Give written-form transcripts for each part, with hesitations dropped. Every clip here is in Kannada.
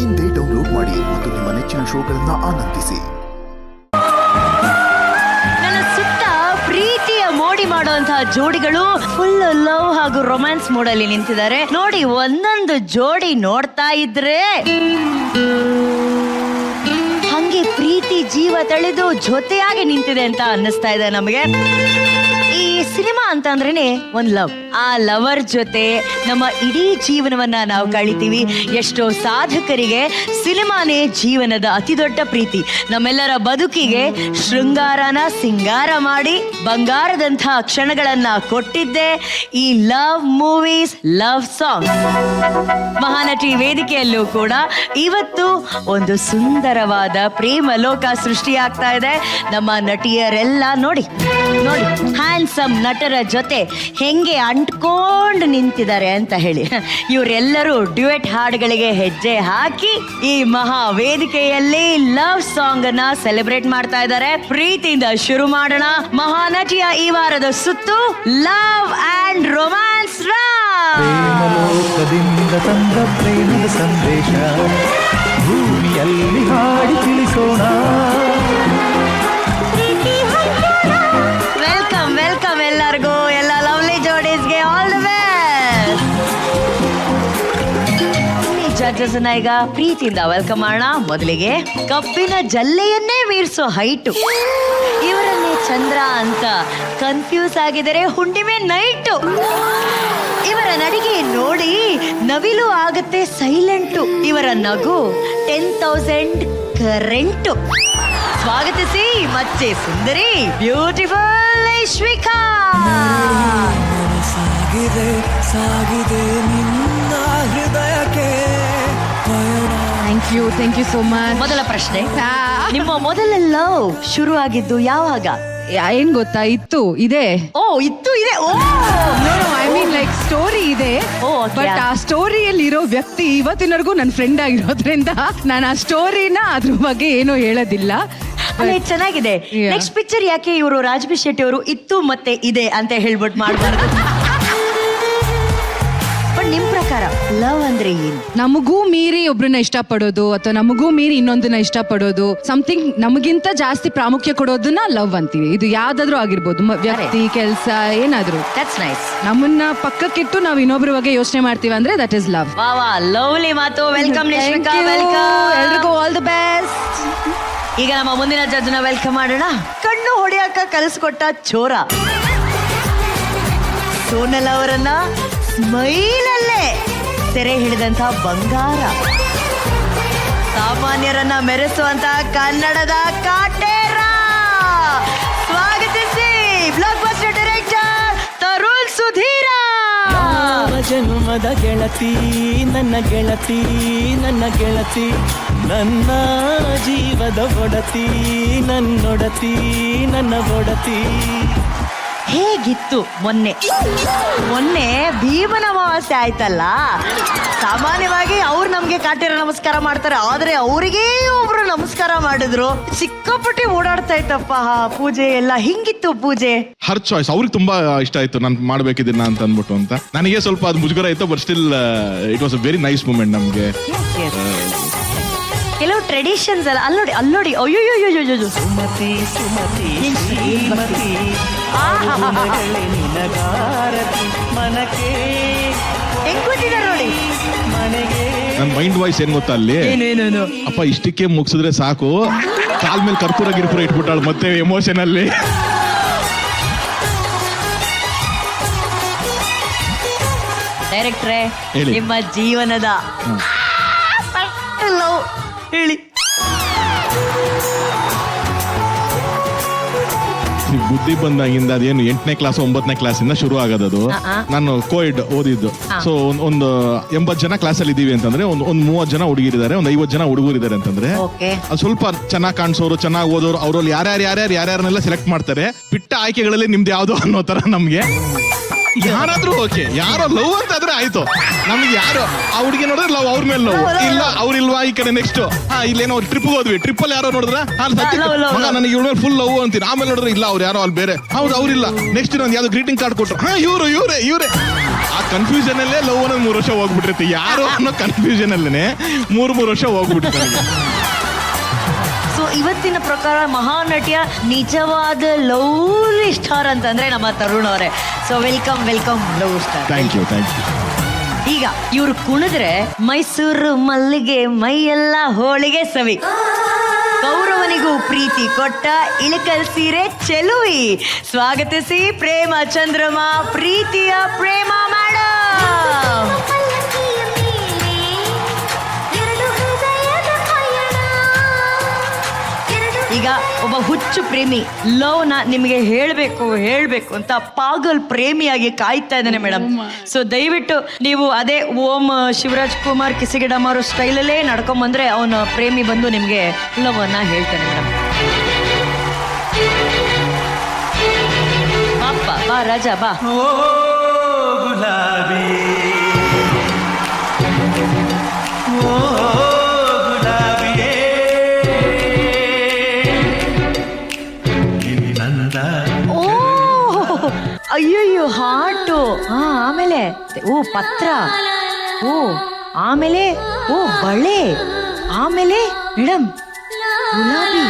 ಇಂದೇ ಡೌನ್ಲೋಡ್ ಮಾಡಿ ಮತ್ತು ನಿಮ್ಮ ನೆಚ್ಚಿನ ಶೋಗಳನ್ನ ಆನಂದಿಸಿ. ನನ್ನ ಸುತ್ತ ಪ್ರೀತಿಯ ಮೋಡಿ ಮಾಡುವಂತಹ ಜೋಡಿಗಳು ಫುಲ್ ಲವ್ ಹಾಗೂ ರೊಮ್ಯಾನ್ಸ್ ಮೂಡಲ್ಲಿ ನಿಂತಿದ್ದಾರೆ. ನೋಡಿ, ಒಂದೊಂದು ಜೋಡಿ ನೋಡ್ತಾ ಇದ್ರೆ ಹಂಗೆ ಪ್ರೀತಿ ಜೀವ ತಳೆದು ಜೊತೆಯಾಗಿ ನಿಂತಿದೆ ಅಂತ ಅನ್ನಿಸ್ತಾ ಇದೆ ನಮಗೆ. ಈ ಸಿನಿಮಾ ಅಂತ ಅಂದ್ರೇನೆ ಒಂದ್ ಲವ್. ಆ ಲವರ್ ಜೊತೆ ನಮ್ಮ ಇಡೀ ಜೀವನವನ್ನ ನಾವು ಕಳಿತೀವಿ. ಎಷ್ಟೋ ಸಾಧಕರಿಗೆ ಸಿನಿಮಾನೇ ಜೀವನದ ಅತಿ ದೊಡ್ಡ ಪ್ರೀತಿ. ನಮ್ಮೆಲ್ಲರ ಬದುಕಿಗೆ ಶೃಂಗಾರನ ಸಿಂಗಾರ ಮಾಡಿ ಬಂಗಾರದಂತಹ ಕ್ಷಣಗಳನ್ನ ಕೊಟ್ಟಿದ್ದೆ ಈ love movies, love song. Mahanati ವೇದಿಕೆಯಲ್ಲೂ ಕೂಡ ಇವತ್ತು ಒಂದು ಸುಂದರವಾದ ಪ್ರೇಮ ಲೋಕ ಸೃಷ್ಟಿಯಾಗ್ತಾ ಇದೆ. ನಮ್ಮ ನಟಿಯರೆಲ್ಲ ನೋಡಿ ನೋಡಿ ಹ್ಯಾಂಡ್ಸಮ್ ನಟರ ಜೊತೆ ಹೆಂಗೆ ಅಂಟ್ಕೊಂಡು ನಿಂತಿದ್ದಾರೆ ಅಂತ ಹೇಳಿ. ಇವರೆಲ್ಲರೂ ಡ್ಯುಯೆಟ್ ಹಾಡುಗಳಿಗೆ ಹೆಜ್ಜೆ ಹಾಕಿ ಈ ಮಹಾ ವೇದಿಕೆಯಲ್ಲಿ ಲವ್ ಸಾಂಗ್ ಅನ್ನ ಸೆಲೆಬ್ರೇಟ್ ಮಾಡ್ತಾ ಇದ್ದಾರೆ. ಪ್ರೀತಿಯಿಂದ ಶುರು ಮಾಡೋಣ. ಮಹಾನಟಿಯ ಈ ವಾರದ ಸುತ್ತು ಲವ್ ಅಂಡ್ ರೊಮ್ಯಾನ್ಸ್. ಪ್ರೇಮಲೋಕದಿಂದ ತಂದ ಪ್ರೇಮದ ಸಂದೇಶ ಭೂಮಿಯಲ್ಲಿ ಹಾಡಿ ತಿಳಿಸೋಣ. ವೆಲ್ಕಮ್ ವೆಲ್ಕಮ್ ಎಲ್ಲರಿಗೂ, ಎಲ್ಲ ಲವ್ಲಿ ಜೋಡೀಸ್ಗೆ ಆಲ್ ದಿ ಬೆಸ್ಟ್. ಈ ಜಡ್ಜಸ್ ಅನ್ನ ಈಗ ಪ್ರೀತಿಯಿಂದ ವೆಲ್ಕಮ್ ಮಾಡೋಣ. ಮೊದಲಿಗೆ ಕಪ್ಪಿನ ಜಲ್ಲೆಯನ್ನೇ ಮೀರಿಸೋ ಹೈಟು, ಇವರನ್ನೇ ಚಂದ್ರ ಅಂತ ಕನ್ಫ್ಯೂಸ್ ಆಗಿದ್ದಾರೆ. ಹುಣ್ಣಿಮೆ ನೈಟು. ಇವರ ನಡಿಗೆ ನೋಡಿ ನವಿಲು ಆಗತ್ತೆ ಸೈಲೆಂಟು. ಇವರ ನಗು 10,000 ಕರೆಂಟು. ಸ್ವಾಗತಿಸಿ ಮಚ್ಚೆ ಸುಂದರಿ ಬ್ಯೂಟಿಫುಲ್ ಐಶ್ವಿಕಾ. ಸಾಗಿದೆ ಸಾಗಿದೆ ನಿನ್ನ ಹೃದಯಕ್ಕೆ. Thank you so much. ಮೊದಲ ಪ್ರಶ್ನೆ, ನಿಮ್ಮ ಮೊದಲ ಲವ್ ಶುರು ಆಗಿದ್ದು ಯಾವಾಗ? ಏನ್ ಗೊತ್ತಾ, ಇದೆ. ಓ, ಇತ್ತು ಇದೆ. ಓ, ಐ ಮೀನ್ ಲೈಕ್ ಸ್ಟೋರಿ ಇದೆ. ಬಟ್ ಆ ಸ್ಟೋರಿಯಲ್ಲಿ ಇರೋ ವ್ಯಕ್ತಿ ಇವತ್ತಿನವರೆಗೂ ನನ್ನ ಫ್ರೆಂಡ್ ಆಗಿರೋದ್ರಿಂದ ನಾನು ಆ ಸ್ಟೋರಿನ ಅದ್ರ ಬಗ್ಗೆ ಏನೂ ಹೇಳೋದಿಲ್ಲ. ಚೆನ್ನಾಗಿದೆ. ನೆಕ್ಸ್ಟ್ ಪಿಕ್ಚರ್ ಯಾಕೆ ಇವರು ರಾಜ್ಬಿ ಶೆಟ್ಟಿ ಅವರು ಇತ್ತು ಮತ್ತೆ ಇದೆ ಅಂತ ಹೇಳ್ಬಿಟ್ಟು ಮಾಡಬಾರ್ದು? ಬಟ್ ನಿಮ್ ಪ್ರಕಾರ ಲವ್ ಅಂದ್ರೆ ಏನು? ನಮಗೂ ಮೀರಿ ಒಬ್ರನ್ನ ಇಷ್ಟಪಡೋದು ಅಥವಾ ನಮಗೂ ಮೀರಿ ಇನ್ನೊಂದನ್ನ ಇಷ್ಟಪಡೋದು, ಸಮಥಿಂಗ್ ನಮಗಿಂತ ಜಾಸ್ತಿ ಪ್ರಾಮುಖ್ಯ ಕೊಡೋದನ್ನ ಲವ್ ಅಂತೀವಿ. ಇದು ಯಾವ್ದಾದ್ರು ಆಗಿರ್ಬೋದು, ವ್ಯಕ್ತಿ, ಕೆಲಸ, ಏನಾದ್ರು. That's nice. ನಮ್ಮನ್ನ ಪಕ್ಕಕ್ಕಿಟ್ಟು ನಾವು ಇನ್ನೊಬ್ರ ಬಗ್ಗೆ ಯೋಚನೆ ಮಾಡ್ತೀವಿ ಅಂದ್ರೆ ದಟ್ ಇಸ್ ಲವ್. ವಾ ವಾ, ಲವ್ಲಿ ಮಾತು. Welcome Nishvika, welcome. ಎಲ್ರಿಗೂ ಆಲ್ ದಿ ಬೆಸ್ಟ್. ಈಗ ನಮ್ಮ ಮುಂದಿನ ಜಡ್ಜ್ನ ವೆಲ್ಕಮ್ ಮಾಡೋಣ. ಕಣ್ಣು ಹೊಡೆಯಕ ಕಲಿಸ್ಕೊಟ್ಟ ಚೋರ ಸೋನಲ್ ಅವರನ್ನ ಸ್ಮೈಲಲ್ಲೇ ಸೆರೆ ಹಿಡಿದಂತ ಬಂಗಾರ, ಸಾಮಾನ್ಯರನ್ನ ಮೆರೆಸುವಂತ ಕನ್ನಡದ ಕಾಟೇರ. ಸ್ವಾಗತಿಸಿ blockbuster director Tarun Sudhir. ಜನ್ಮದ ಗೆಳತಿ ನನ್ನ ಗೆಳತಿ, ನನ್ನ ಗೆಳತಿ, ನನ್ನ ಜೀವದ ಒಡತಿ, ನನ್ನೊಡತಿ, ನನ್ನ ಒಡತಿ. ಹೇಗಿತ್ತು ಮೊನ್ನೆ ಭೀಮನ ಅಮಾವಾಸ್ಯೆ ಆಯ್ತಲ್ಲ. ಸಾಮಾನ್ಯವಾಗಿ ಅವ್ರು ನಮ್ಗೆ ಕಾಟೇರ ನಮಸ್ಕಾರ ಮಾಡ್ತಾರೆ, ಆದ್ರೆ ಅವರಿಗೆ ಒಬ್ರು ನಮಸ್ಕಾರ ಮಾಡಿದ್ರು. ಸಿಕ್ಕಾಪಟ್ಟಿ ಓಡಾಡ್ತಾ ಇತ್ತಪ್ಪ ಪೂಜೆ ಎಲ್ಲ. ಹಿಂಗಿತ್ತು ಪೂಜೆ. ಹರ್ ಚಾಯ್ಸ್. ಅವ್ರಿಗೆ ತುಂಬಾ ಇಷ್ಟ ಆಯ್ತು ನಾನು ಮಾಡ್ಬೇಕಿದ್ದೀನ ಅಂತ ಅಂದ್ಬಿಟ್ಟು ಅಂತ. ನನಗೆ ಸ್ವಲ್ಪ ಅದು ಮುಜುಗರ ಆಯ್ತು, but still it was a very nice moment ನಮ್ಗೆ. ಕೆಲವು ಟ್ರೆಡಿಷನ್ಸ್ ಅಲ್ಲ. ಅಲ್ಲೋಡಿ ಅಯ್ಯೋಯ್ಯೋಯ್ಯೋ, ಸುಮತಿ ಸುಮತಿ ಶ್ರೀಮತಿ ನಿನಗಾರತಿ ಮನಕ್ಕೆ ಹೆಂಗ್ ಕೂತಿದ್ದಾರೆ ನೋಡಿ. ಮನೆಗೆ ನನ್ನ ಮೈಂಡ್ ವಾಯ್ಸ್ ಏನ್ ಗೊತ್ತಾ ಅಲ್ಲಿ, ಏನೇನು ಅಪ್ಪ ಇಷ್ಟಕ್ಕೆ ಮುಗಿಸಿದ್ರೆ ಸಾಕು, ಕಾಲ್ ಮೇಲೆ ಕರ್ಪೂರ ಗಿರ್ಪೂರ ಇಟ್ಬಿಟ್ಟಾಳು ಮತ್ತೆ ಎಮೋಷನ್ ಅಲ್ಲಿ. ಡೈರೆಕ್ಟ್ರೇ, ಹೇಳಿ. ನಿಮ್ಮ ಜೀವನದ ಲವ್ ಹೇಳಿ. ಬುದ್ಧಿ ಬಂದಾಗಿಂದ ಅದೇನು 8ನೇ ಕ್ಲಾಸ್ 9ನೇ ಕ್ಲಾಸಿಂದ ಶುರು ಆಗೋದದು. ನಾನು ಕೋವಿಡ್ ಓದಿದ್ದು. ಸೊ ಒಂದು 80 ಜನ ಕ್ಲಾಸಲ್ಲಿ ಇದೀವಿ ಅಂತಂದ್ರೆ ಒಂದು 30 ಜನ ಹುಡುಗಿರಿದ್ದಾರೆ, ಒಂದು 50 ಜನ ಹುಡುಗರಿದ್ದಾರೆ ಅಂತಂದ್ರೆ ಅದು ಸ್ವಲ್ಪ ಚೆನ್ನಾಗಿ ಕಾಣಿಸೋರು, ಚೆನ್ನಾಗಿ ಓದೋರು, ಅವ್ರಲ್ಲಿ ಯಾರ್ಯಾರನ್ನೆಲ್ಲ ಸೆಲೆಕ್ಟ್ ಮಾಡ್ತಾರೆ. ಬಿಟ್ಟ ಆಯ್ಕೆಗಳಲ್ಲಿ ನಿಮ್ದು ಯಾವ್ದು ಅನ್ನೋ ತರ ನಮ್ಗೆ ಯಾರಾದ್ರೂ ಓಕೆ, ಯಾರೋ ಲವ್ ಅಂತ ಆದ್ರೆ ಆಯ್ತು. ನಮ್ಗೆ ಯಾರು ಆ ಹುಡುಗಿ ನೋಡಿದ್ರೆ ಲವ್ ಅವ್ರ ಮೇಲೆ ಲವ್ ಇಲ್ಲ, ಅವ್ರಿಲ್ವಾ ಈ ಕಡೆ ನೆಕ್ಸ್ಟ್ ಇಲ್ಲೇನೋ ಟ್ರಿಪ್ ಹೋದ್ವಿ, ಟ್ರಿಪ್ ಅಲ್ಲಿ ಯಾರೋ ನೋಡಿದ್ರ ಮಗ ನನಗೆ ಇವ್ರ ಮೇಲೆ ಫುಲ್ ಲವ್ ಅಂತೀನಿ, ಆಮೇಲೆ ನೋಡಿದ್ರೆ ಇಲ್ಲ ಅವ್ರು ಯಾರೋ ಅಲ್ಲಿ ಬೇರೆ, ಹೌದು ಅವ್ರಿಲ್ಲ, ನೆಕ್ಸ್ಟ್ ಇನ್ನೊಂದು ಯಾವ್ದು ಗ್ರೀಟಿಂಗ್ ಕಾರ್ಡ್ ಕೊಟ್ರು, ಇವ್ರೆ ಆ ಕನ್ಫ್ಯೂಷನ್ ಅಲ್ಲೇ ಲವ್ ಅನ್ನೋದು 3 ವರ್ಷ ಹೋಗ್ಬಿಟ್ಟಿರುತ್ತೆ. ಯಾರು ಅನ್ನೋ ಕನ್ಫ್ಯೂಷನ್ ಅಲ್ಲೇ 3 ವರ್ಷ ಹೋಗ್ಬಿಟ್ಟಿರ್ತಾರೆ. ಸೊ ಇವತ್ತಿನ ಪ್ರಕಾರ ಮಹಾನಟಿಯ ನಿಜವಾದ ಲವ್ ಸ್ಟಾರ್ ಅಂತಂದ್ರೆ ನಮ್ಮ ತರುಣ್ ಅವರೇ. So welcome love star. Thank you. ಈಗ ಇವ್ರು ಕುಣಿದ್ರೆ ಮೈಸೂರು ಮಲ್ಲಿಗೆ ಮೈಯೆಲ್ಲ ಹೋಳಿಗೆ ಸವಿ, ಕೌರವನಿಗೂ ಪ್ರೀತಿ ಕೊಟ್ಟ ಇಳಕಲ್ ಸೀರೆ ಚೆಲುವಿ. ಸ್ವಾಗತಿಸಿ ಪ್ರೇಮ ಚಂದ್ರಮ, ಪ್ರೀತಿಯ ಪ್ರೇಮ ಮೇಡಮ್. ಈಗ ಒಬ್ಬ ಹುಚ್ಚು ಪ್ರೇಮಿ ಲವ್ನ ನಿಮಗೆ ಹೇಳಬೇಕು ಅಂತ ಪಾಗಲ್ ಪ್ರೇಮಿಯಾಗಿ ಕಾಯ್ತಾ ಇದ್ದಾನೆ ಮೇಡಮ್. ಸೊ ದಯವಿಟ್ಟು ನೀವು ಅದೇ ಓಂ ಶಿವರಾಜ್ ಕುಮಾರ್ ಕಿಸಿಗಿಡಮ್ ಅವರ ಸ್ಟೈಲಲ್ಲೇ ನಡ್ಕೊಂಬಂದ್ರೆ ಅವನ ಪ್ರೇಮಿ ಬಂದು ನಿಮಗೆ ಲವ್ ಅನ್ನ ಹೇಳ್ತಾನೆ ಮೇಡಮ್. ಬಾ ರಾಜ ಬಾ. ಓ ಗುಲಾಬಿ, ಓ ಗುಲಾಬಿಯೇ ನಿನ್ನಂದ. ಓ ಅಯ್ಯಯ್ಯೋ ಹಾಟು. ಆಮೇಲೆ ಓ ಪತ್ರ, ಓ ಆಮೇಲೆ ಓ ಬಳೆ, ಆಮೇಲೆ ಮೇಡಮ್ ಗುಲಾಬಿ.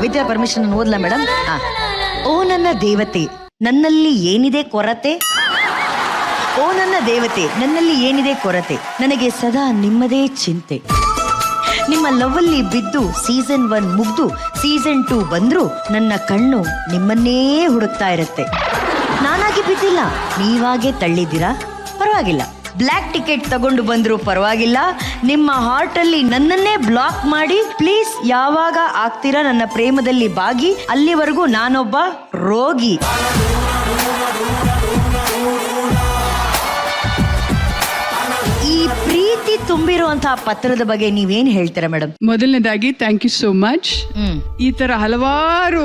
ವಿದ್ಯಾ ಪರ್ಮಿಷನ್ ಓದ್ಲಾ ಮೇಡಮ್? ಓ ನನ್ನ ದೇವತೆ ನನ್ನಲ್ಲಿ ಏನಿದೆ ಕೊರತೆ, ಓ ನನ್ನ ದೇವತೆ ನನ್ನಲ್ಲಿ ಏನಿದೆ ಕೊರತೆ, ನನಗೆ ಸದಾ ನಿಮ್ಮದೇ ಚಿಂತೆ. ನಿಮ್ಮ ಲವ್ವಲ್ಲಿ ಬಿದ್ದು ಸೀಸನ್ 1 ಮುಗ್ದು ಸೀಸನ್ 2 ಬಂದ್ರು ನನ್ನ ಕಣ್ಣು ನಿಮ್ಮನ್ನೇ ಹುಡುಕ್ತಾ ಇರುತ್ತೆ. ನಾನಾಗಿ ಬಿದ್ದಿಲ್ಲ, ನೀವಾಗೆ ತಳ್ಳಿದ್ದೀರಾ, ಪರವಾಗಿಲ್ಲ. ಬ್ಲ್ಯಾಕ್ ಟಿಕೆಟ್ ತಗೊಂಡು ಬಂದ್ರು ಪರವಾಗಿಲ್ಲ. ನಿಮ್ಮ ಹಾರ್ಟಲ್ಲಿ ನನ್ನನ್ನೇ ಬ್ಲಾಕ್ ಮಾಡಿ ಪ್ಲೀಸ್ ಯಾವಾಗ ಆಗ್ತೀರಾ ನನ್ನ ಪ್ರೇಮದಲ್ಲಿ ಭಾಗಿ, ಅಲ್ಲಿವರೆಗೂ ನಾನೊಬ್ಬ ರೋಗಿ. ಈ ಪ್ರೀತಿ ತುಂಬಿರುವಂತಹ ಪತ್ರದ ಬಗ್ಗೆ ನೀವೇನ್ ಹೇಳ್ತೀರಾ ಮೇಡಮ್? ಮೊದಲನೇದಾಗಿ ಥ್ಯಾಂಕ್ ಯು ಸೋ ಮಚ್. ಈ ತರ ಹಲವಾರು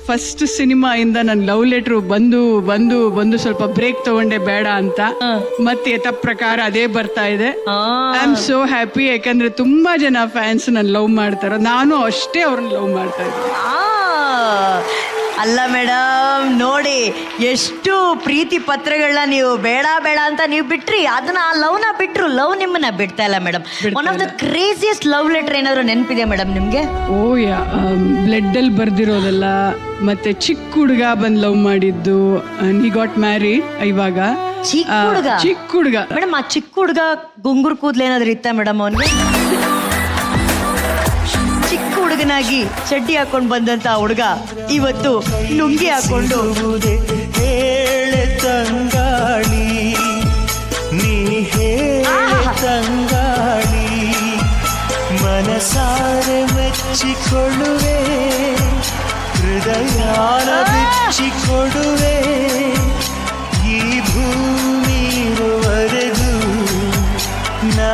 ಫಸ್ಟ್ ಸಿನಿಮಾ ಇಂದ ನನ್ ಲವ್ ಲೆಟರ್ ಬಂದು ಸ್ವಲ್ಪ ಬ್ರೇಕ್ ತಗೊಂಡೆ ಬೇಡ ಅಂತ, ಮತ್ತೆ ಯಥ ಪ್ರಕಾರ ಅದೇ ಬರ್ತಾ ಇದೆ. ಐ ಆಮ್ ಸೋ ಹ್ಯಾಪಿ, ಯಾಕಂದ್ರೆ ತುಂಬಾ ಜನ ಫ್ಯಾನ್ಸ್ ನನ್ ಲವ್ ಮಾಡ್ತಾರ, ನಾನು ಅಷ್ಟೇ ಅವ್ರನ್ನ ಲವ್ ಮಾಡ್ತಾ ಇದ್ದೀನಿ. ಅಲ್ಲ ಮೇಡಮ್ ನೋಡಿ, ಎಷ್ಟು ಪ್ರೀತಿ ಪತ್ರಗಳನ್ನ ನೀವು ಬೇಡ ಅಂತ ನೀವು ಬಿಟ್ರಿ, ಅದನ್ನ ಆ ಲವ್ನ ಬಿಟ್ರು, ಲವ್ ನಿಮ್ಮನ್ನ ಬಿಡ್ತಾ ಇಲ್ಲ madam. One of the craziest love letter ಏನಾದ್ರು ನೆನಪಿದೆ ಮೇಡಮ್ ನಿಮ್ಗೆ? ಓ ಯಾ, ಬ್ಲಡ್ ಅಲ್ಲಿ ಬರ್ದಿರೋದೆಲ್ಲ, ಮತ್ತೆ ಚಿಕ್ಕ ಹುಡುಗ ಬಂದ್ ಲವ್ ಮಾಡಿದ್ದು, ಹಿ ಗಾಟ್ ಮ್ಯಾರಿಡ್ ಇವಾಗ. ಚಿಕ್ಕ ಹುಡುಗ ಮೇಡಮ್, ಆ ಚಿಕ್ಕ ಹುಡುಗ ಗುಂಗುರ್ ಕೂದ್ಲು ಏನಾದ್ರು ಇತ್ತ ಮೇಡಮ್ ಅವನ್ಗೆ? ಚಿಕ್ಕ ಹುಡುಗನಾಗಿ ಚಡ್ಡಿ ಹಾಕೊಂಡು ಬಂದಂತ ಹುಡುಗ ಇವತ್ತು ಲುಂಗಿ ಹಾಕೊಂಡು ಹೇಳೆ ತಂಗಾಳಿ, ನೀ ಹೇಳೆ ತಂಗಾಳಿ, ಮನಸಾರೆ ಮೆಚ್ಚಿಕೊಳ್ಳುವೆ, ಹೃದಯಾನ ಬಿಚ್ಚಿಕೊಡುವೆ, ಈ ಭೂಮಿ ಇರುವರೆಗೂ ನಾ